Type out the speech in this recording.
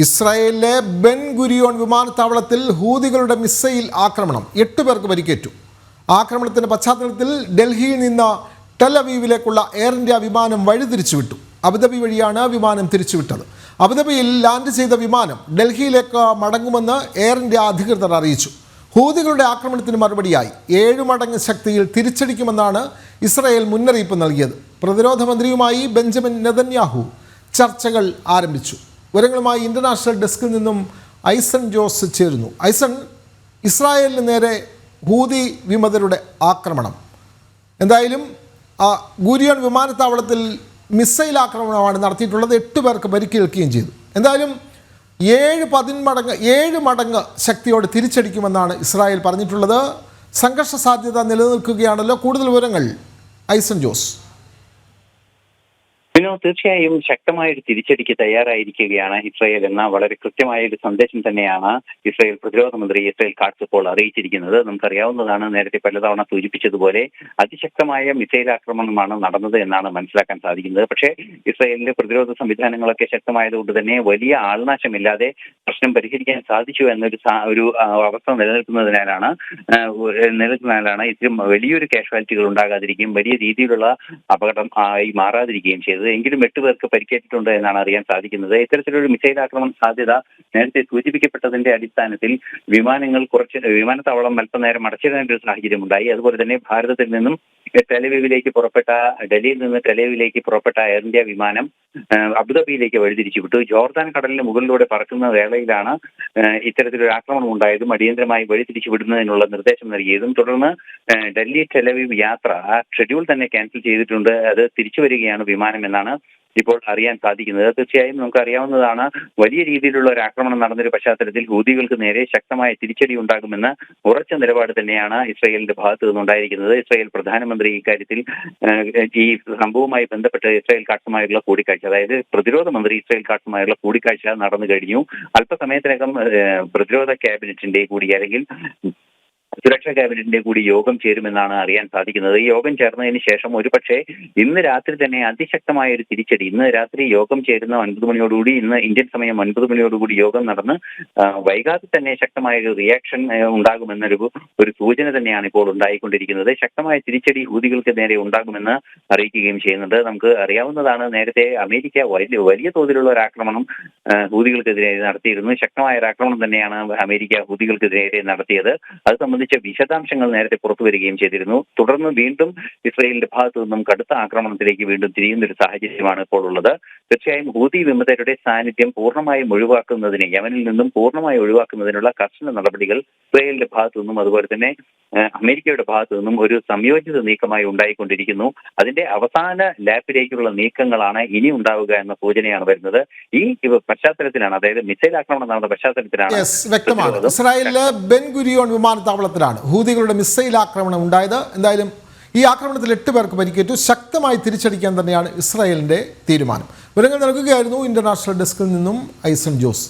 ഇസ്രായേലിലെ Ben Gurion വിമാനത്താവളത്തിൽ ഹൂതികളുടെ missile ആക്രമണം 8 പേർക്ക് പരിക്കേറ്റു. ആക്രമണത്തിന്റെ പശ്ചാത്തലത്തിൽ ഡൽഹിയിൽ നിന്ന് ടെൽ-അവീവിലേക്കുള്ള എയർ ഇന്ത്യ വിമാനം വഴിതിരിച്ചുവിട്ടു. അബുദാബി വഴിയാണ് വിമാനം തിരിച്ചുവിട്ടത്. അബുദാബിയിൽ ലാൻഡ് ചെയ്ത വിമാനം ഡൽഹിയിലേക്ക് മടങ്ങുമെന്ന് എയർ ഇന്ത്യ അധികൃതർ അറിയിച്ചു. ഹൂതികളുടെ ആക്രമണത്തിന് മറുപടിയായി 7 മടങ്ങ് ശക്തിയിൽ തിരിച്ചടിക്കുമെന്നാണ് ഇസ്രായേൽ മുന്നറിയിപ്പ് നൽകിയത്. പ്രതിരോധ മന്ത്രിയുമായി ബെഞ്ചമിൻ നെതന്യാഹു ചർച്ചകൾ ആരംഭിച്ചു. വിവരങ്ങളുമായി ഇന്റർനാഷണൽ ഡെസ്കിൽ നിന്നും ഐസൺ ജോസ് ചേരുന്നു. ഐസൺ, ഇസ്രായേലിന് നേരെ ഹൂതി വിമതരുടെ ആക്രമണം, എന്തായാലും ഗുരിയോൺ വിമാനത്താവളത്തിൽ മിസൈൽ ആക്രമണമാണ് നടത്തിയിട്ടുള്ളത്. 8 പേർക്ക് പരിക്കേൽക്കുകയും ചെയ്തു. എന്തായാലും 7 മടങ്ങ് ശക്തിയോടെ തിരിച്ചടിക്കുമെന്നാണ് ഇസ്രായേൽ പറഞ്ഞിട്ടുള്ളത്. സംഘർഷ സാധ്യത നിലനിൽക്കുകയാണല്ലോ. കൂടുതൽ വിവരങ്ങൾ ഐസൺ ജോസ്. തീർച്ചയായും ശക്തമായൊരു തിരിച്ചടിക്ക് തയ്യാറായിരിക്കുകയാണ് ഇസ്രായേൽ എന്ന വളരെ കൃത്യമായ ഒരു സന്ദേശം തന്നെയാണ് ഇസ്രായേൽ പ്രതിരോധ മന്ത്രി ഇസ്രായേൽ കാട്സ് ഇപ്പോൾ അറിയിച്ചിരിക്കുന്നത്. നമുക്കറിയാവുന്നതാണ്, നേരത്തെ പലതവണ സൂചിപ്പിച്ചതുപോലെ അതിശക്തമായ മിസൈൽ ആക്രമണമാണ് നടന്നത് എന്നാണ് മനസ്സിലാക്കാൻ സാധിക്കുന്നത്. പക്ഷേ ഇസ്രായേലിന്റെ പ്രതിരോധ സംവിധാനങ്ങളൊക്കെ ശക്തമായതുകൊണ്ട് തന്നെ വലിയ ആൾനാശമില്ലാതെ പ്രശ്നം പരിഹരിക്കാൻ സാധിച്ചു എന്നൊരു അവസ്ഥ നിലനിൽക്കുന്നതിനാലാണ് ഇതിലും വലിയൊരു കാഷ്വാലിറ്റികൾ ഉണ്ടാകാതിരിക്കുകയും വലിയ രീതിയിലുള്ള അപകടം ആയി മാറാതിരിക്കുകയും ചെയ്തത്. എങ്കിലും 8 പേർക്ക് പരിക്കേറ്റിട്ടുണ്ട് എന്നാണ് അറിയാൻ സാധിക്കുന്നത്. ഇത്തരത്തിലൊരു മിസൈൽ ആക്രമണ സാധ്യത നേരത്തെ സൂചിപ്പിക്കപ്പെട്ടതിന്റെ അടിസ്ഥാനത്തിൽ വിമാനത്താവളം അല്പനേരം അടച്ചിടേണ്ട ഒരു സാഹചര്യം ഉണ്ടായി. അതുപോലെ തന്നെ ഭാരതത്തിൽ നിന്നും ഡൽഹിയിൽ നിന്ന് ടെലവിലേക്ക് പുറപ്പെട്ട എയർ ഇന്ത്യ വിമാനം അബുദാബിയിലേക്ക് വഴിതിരിച്ചു വിട്ടു. ജോർദാൻ കടലിന് മുകളിലൂടെ പറക്കുന്ന വേളയിലാണ് ഇത്തരത്തിലൊരു ആക്രമണം ഉണ്ടായതും അടിയന്തരമായി വഴിതിരിച്ചു വിടുന്നതിനുള്ള നിർദ്ദേശം നൽകിയതും. തുടർന്ന് ഡൽഹി ടെലവീവ് യാത്ര ഷെഡ്യൂൾ തന്നെ ക്യാൻസൽ ചെയ്തിട്ടുണ്ട്. അത് തിരിച്ചു വരികയാണ് വിമാനം എന്നാണ് ഇപ്പോൾ അറിയാൻ സാധിക്കുന്നത്. തീർച്ചയായും നമുക്ക് അറിയാവുന്നതാണ്, വലിയ രീതിയിലുള്ള ഒരു ആക്രമണം നടന്നൊരു പശ്ചാത്തലത്തിൽ ഹൂതികൾക്ക് നേരെ ശക്തമായ തിരിച്ചടി ഉണ്ടാകുമെന്ന് ഉറച്ച നിലപാട് തന്നെയാണ് ഇസ്രായേലിന്റെ ഭാഗത്ത് നിന്നുണ്ടായിരിക്കുന്നത്. ഇസ്രായേൽ പ്രധാനമന്ത്രി ഇക്കാര്യത്തിൽ ഈ സംഭവവുമായി ബന്ധപ്പെട്ട് ഇസ്രായേൽ കാട്സുമായുള്ള കൂടിക്കാഴ്ച, അതായത് പ്രതിരോധ മന്ത്രി ഇസ്രായേൽ കാട്സുമായുള്ള കൂടിക്കാഴ്ച നടന്നു കഴിഞ്ഞു. അല്പസമയത്തിനകം പ്രതിരോധ ക്യാബിനറ്റിന്റെ കൂടി അല്ലെങ്കിൽ സുരക്ഷാ ക്യാബിനറ്റിന്റെ കൂടി യോഗം ചേരുമെന്നാണ് അറിയാൻ സാധിക്കുന്നത്. ഈ യോഗം ചേർന്നതിന് ശേഷം ഒരുപക്ഷെ ഇന്ന് രാത്രി തന്നെ അതിശക്തമായ ഒരു തിരിച്ചടി, ഇന്ന് രാത്രി യോഗം ചേരുന്ന 9 മണിയോടുകൂടി, ഇന്ന് ഇന്ത്യൻ സമയം 9 മണിയോടുകൂടി യോഗം നടന്ന് വൈകാതെ തന്നെ ശക്തമായ ഒരു റിയാക്ഷൻ ഉണ്ടാകുമെന്നൊരു സൂചന തന്നെയാണ് ഇപ്പോൾ ഉണ്ടായിക്കൊണ്ടിരിക്കുന്നത്. ശക്തമായ തിരിച്ചടി ഹൂതികൾക്ക് നേരെ ഉണ്ടാകുമെന്ന് അറിയിക്കുകയും ചെയ്യുന്നുണ്ട്. നമുക്ക് അറിയാവുന്നതാണ്, നേരത്തെ അമേരിക്ക വലിയ തോതിലുള്ള ഒരു ആക്രമണം ഹൂതികൾക്കെതിരെ നടത്തിയിരുന്നു. ശക്തമായ ഒരു ആക്രമണം തന്നെയാണ് അമേരിക്ക ഹൂതികൾക്കെതിരെ നടത്തിയത്. അത് സംബന്ധിച്ച വിശദാംശങ്ങൾ നേരത്തെ പുറത്തു വരികയും ചെയ്തിരുന്നു. തുടർന്ന് വീണ്ടും ഇസ്രായേലിന്റെ ഭാഗത്തു നിന്നും കടുത്ത ആക്രമണത്തിലേക്ക് വീണ്ടും തിരിയുന്ന ഒരു സാഹചര്യമാണ് ഇപ്പോൾ ഉള്ളത്. തീർച്ചയായും ഹൂതി വിമതരുടെ സാന്നിധ്യം പൂർണ്ണമായും ഒഴിവാക്കുന്നതിന്, യമനിൽ നിന്നും പൂർണ്ണമായി ഒഴിവാക്കുന്നതിനുള്ള കർശന നടപടികൾ ഇസ്രായേലിന്റെ ഭാഗത്തു നിന്നും അതുപോലെ തന്നെ അമേരിക്കയുടെ ഭാഗത്തു നിന്നും ഒരു സംയോജിത നീക്കമായി ഉണ്ടായിക്കൊണ്ടിരിക്കുന്നു. അതിന്റെ അവസാന ലാപ്പിലേക്കുള്ള നീക്കങ്ങളാണ് ഇനി ഉണ്ടാവുക എന്ന സൂചനയാണ് വരുന്നത്. ഈ പശ്ചാത്തലത്തിലാണ്, അതായത് മിസൈൽ ആക്രമണം നടന്ന പശ്ചാത്തലത്തിലാണ് വ്യക്തമാണ് ഇസ്രായേലിലെ ബെൻ ഗുരിയോൺ വിമാനത്താവളത്തിലാണ് ഹൂതികളുടെ മിസൈൽ ആക്രമണം ഉണ്ടായത്. എന്തായാലും ഈ ആക്രമണത്തിൽ 8 പേർക്ക് പരിക്കേറ്റു. ശക്തമായി തിരിച്ചടിക്കാൻ തന്നെയാണ് ഇസ്രായേലിന്റെ തീരുമാനം. വിവരങ്ങൾ നൽകുകയായിരുന്നു ഇന്റർനാഷണൽ ഡെസ്കിൽ നിന്നും ഐസൺ ജോസ്.